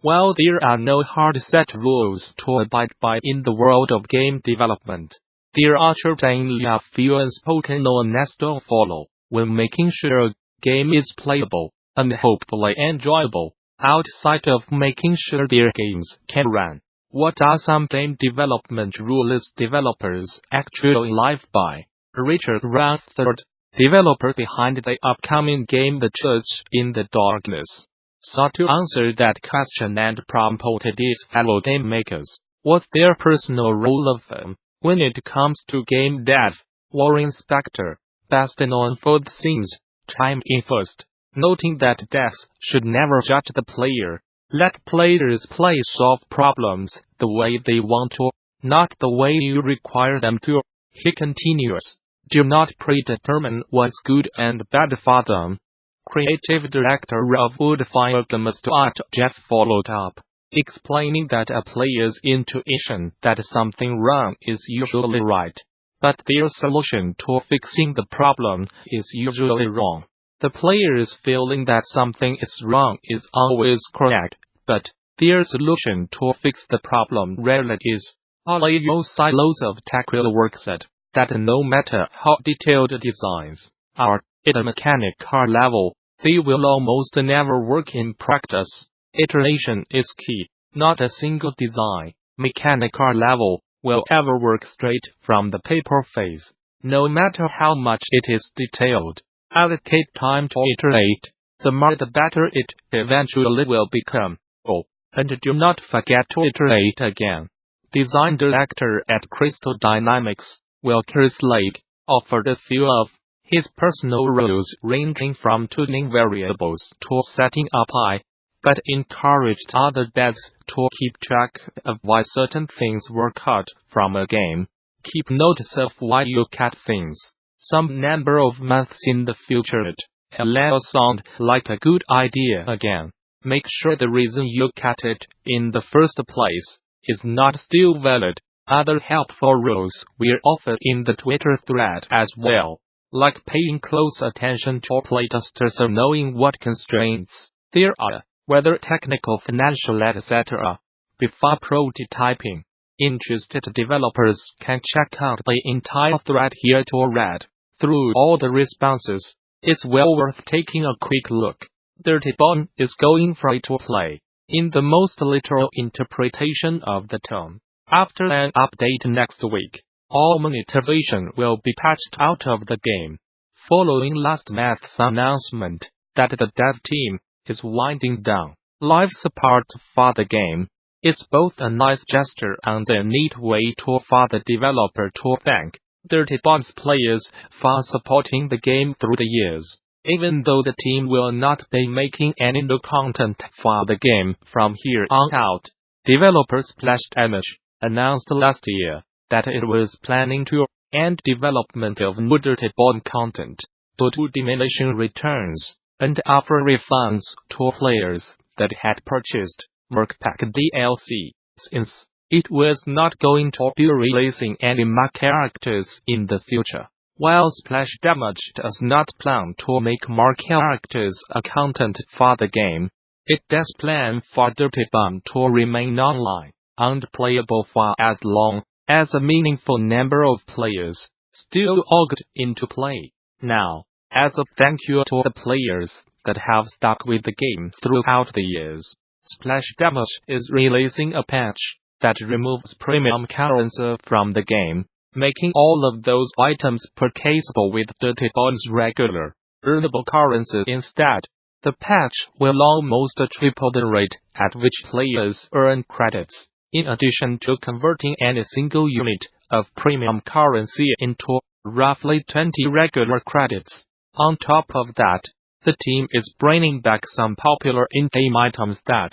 While there are no hard set rules to abide by in the world of game development, there are certainly a few unspoken norms to follow when making sure a game is playable and hopefully enjoyable. Outside of making sure their games can run, what are some game development rules developers actually live by? Richard Rouse III, developer behind the upcoming game The Church in the Darkness, sought to answer that question and prompted his fellow game makers. What's their personal rule of thumb when it comes to game dev? Warren Spector, best known for The Sims, chimed in first, noting that devs should never judge the player. Let players solve problems the way they want to, not the way you require them to. He continues, do not predetermine what's good and bad for them. Creative director of Woodfire Gamasutra Jeff followed up, explaining that a player's intuition that something wrong is usually right, but their solution to fixing the problem is usually wrong. The player's feeling that something is wrong is always correct, but their solution to fix the problem rarely is. All silos of technical work said that no matter how detailed designs are at a mechanical level, they will almost never work in practice. Iteration is key. Not a single design, mechanical level, will ever work straight from the paper phase, no matter how much it is detailed. Allocate time to iterate. The more the better it eventually will become. Oh, and do not forget to iterate again. Design director at Crystal Dynamics, Will Kerslake, offered a few of his personal rules ranging from tuning variables to setting up but encouraged other devs to keep track of why certain things were cut from a game. Keep notice of why you cut things. Some number of months in the future it'll sound like a good idea again. Make sure the reason you cut it in the first place is not still valid. Other helpful rules were offered in the Twitter thread as well, like paying close attention to playtesters or knowing what constraints there are, whether technical, financial, etc., before prototyping. Interested developers can check out the entire thread here to read through all the responses. It's well worth taking a quick look. Dirtybomb is going free to play, in the most literal interpretation of the term. After an update next week, all monetization will be patched out of the game. Following last month's announcement that the dev team is winding down live support for the game, it's both a nice gesture and a neat way for the developer to thank Dirtybomb's players for supporting the game through the years. Even though the team will not be making any new content for the game from here on out, developer Splash Damage announced last year that it was planning to end development of new Dirtybomb content due to diminishing returns, and offer refunds to players that had purchased Merc Pack DLC, since it was not going to be releasing any more characters in the future. While Splash Damage does not plan to make more characters or content for the game, it does plan for Dirtybomb to remain online and playable for as long as a meaningful number of players still logged into play. Now, as a thank you to the players that have stuck with the game throughout the years, Splash Damage is releasing a patch that removes premium currency from the game, making all of those items purchasable with Dirtybomb's regular, earnable currency instead. The patch will almost triple the rate at which players earn credits, in addition to converting any single unit of premium currency into roughly 20 regular credits. On top of that, the team is bringing back some popular in-game items that,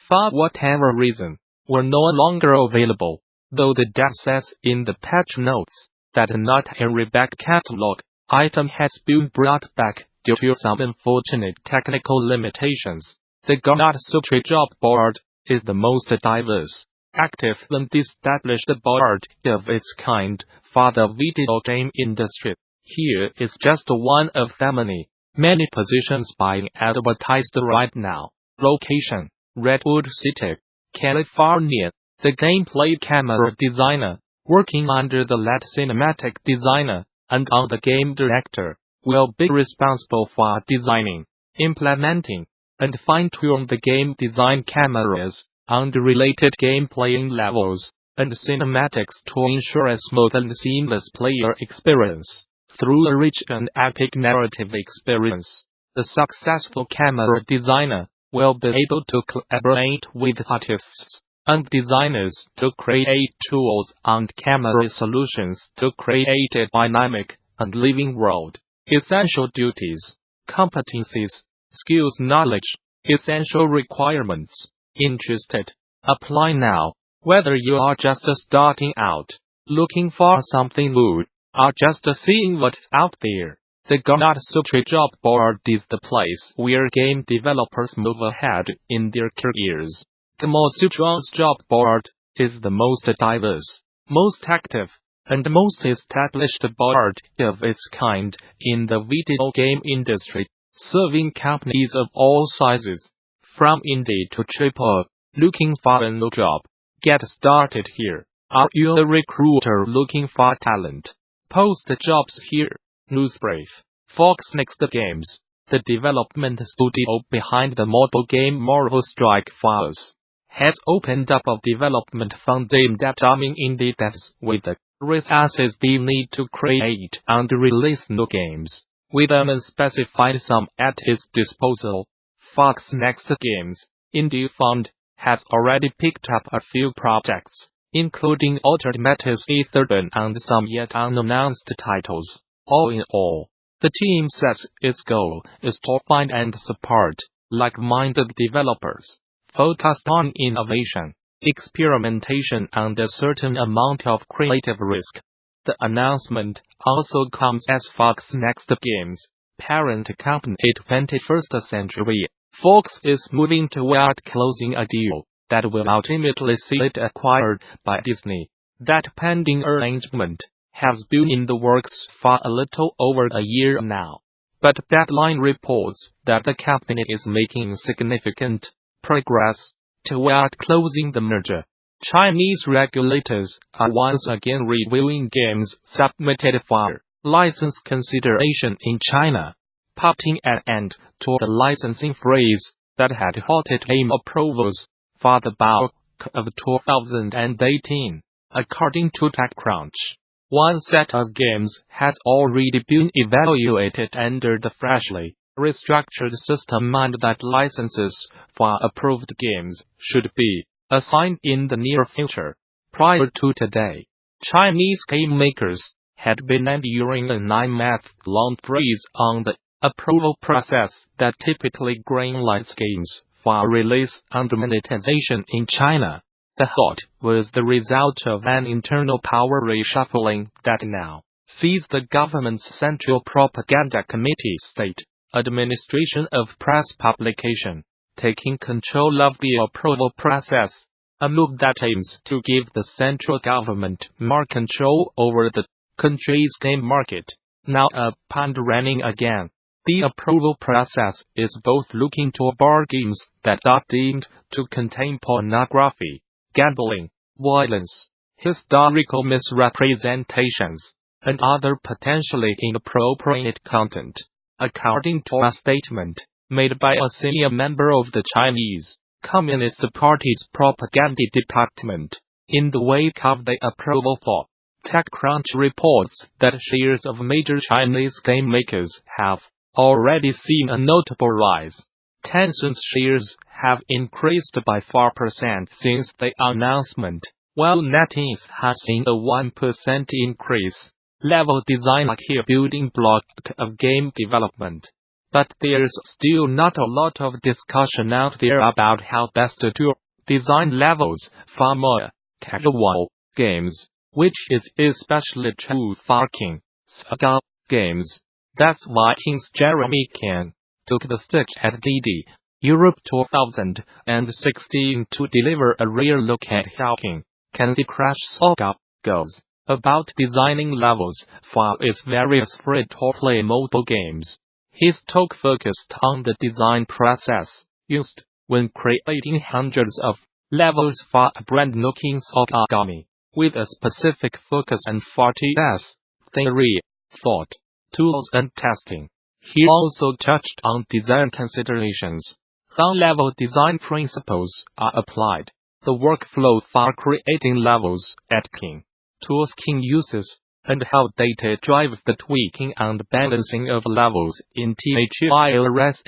for whatever reason, were no longer available, though the dev says in the patch notes that not every back catalog item has been brought back due to some unfortunate technical limitations. The Gamasutra job board is the most diverse, active and established board of its kind for the video game industry. Here is just one of the many positions being advertised right now. Location: Redwood City, California. The gameplay camera designer, working under the lead cinematic designer and on the game director, will be responsible for designing, implementing, and fine-tune the game design cameras on the related gameplaying levels and cinematics to ensure a smooth and seamless player experience. Through a rich and epic narrative experience, the successful camera designer will be able to collaborate with artists and designers to create tools and camera solutions to create a dynamic and living world. Essential duties, competencies, skills, knowledge, essential requirements. Interested? Apply now. Whether you are just starting out, looking for something new, or just seeing what's out there, the Gamasutra job board is the place where game developers move ahead in their careers. Gamasutra's job board is the most diverse, most active, and most established board of its kind in the video game industry, serving companies of all sizes, from indie to AAA. Looking for a new job? Get started here. Are you a recruiter looking for talent? Post jobs here. Newsbrief. Fox Next Games, the development studio behind the mobile game Marvel Strike Force, has opened up a development fund aimed at arming indie devs with the resources they need to create and release new games, with an unspecified sum at its disposal. Fox Next Games Indie Fund has already picked up a few projects, including Altered Metas Etherdon and some yet unannounced titles. All in all, the team says its goal is to find and support like-minded developers, focused on innovation, experimentation and a certain amount of creative risk. The announcement also comes as Fox Next Games, parent company 21st Century Fox is moving toward closing a deal that will ultimately see it acquired by Disney. That pending arrangement has been in the works for a little over a year now, but Deadline reports that the company is making significant progress toward closing the merger. Chinese regulators are once again reviewing games submitted for license consideration in China, putting an end to the licensing freeze that had halted game approvals for the bulk of 2018, according to TechCrunch. One set of games has already been evaluated under the freshly restructured system, and that licenses for approved games should be assigned in the near future. Prior to today, Chinese game makers had been enduring a 9-month-long freeze on the approval process that typically greenlights games for release and monetization in China. The halt was the result of an internal power reshuffling that now sees the government's Central Propaganda Committee State Administration of Press Publication taking control of the approval process, a move that aims to give the central government more control over the country's game market. Now up and running again, the approval process is both looking to bar games that are deemed to contain pornography, gambling, violence, historical misrepresentations, and other potentially inappropriate content, according to a statement made by a senior member of the Chinese Communist Party's propaganda department. In the wake of the approval for TechCrunch reports that shares of major Chinese game makers have already seen a notable rise. Tencent's shares have increased by 4% since the announcement, while NetEase has seen a 1% increase. Level design a key building block of game development. But there's still not a lot of discussion out there about how best to design levels for more casual games, which is especially true for King Saga games. That's why King's Jeremy Ken took the stage at DD Europe 2016 to deliver a rare look at how King Candy Crush Saga goes about designing levels for its various free-to-play mobile games. His talk focused on the design process used, when creating hundreds of levels for a brand new King's Okagami, with a specific focus on 40s, theory, thought, tools and testing. He also touched on design considerations, how level design principles are applied, the workflow for creating levels at King, tools King uses, and how data drives the tweaking and balancing of levels in THIRS-AGAMES.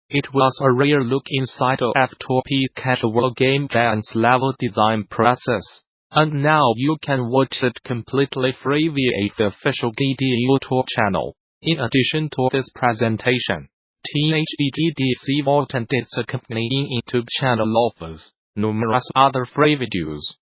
It was a rare look inside a F2P casual game giant's level design process, and now you can watch it completely free via the official GD YouTube channel. In addition to this presentation, THEGDC Vault and its accompanying YouTube channel offers numerous other free videos.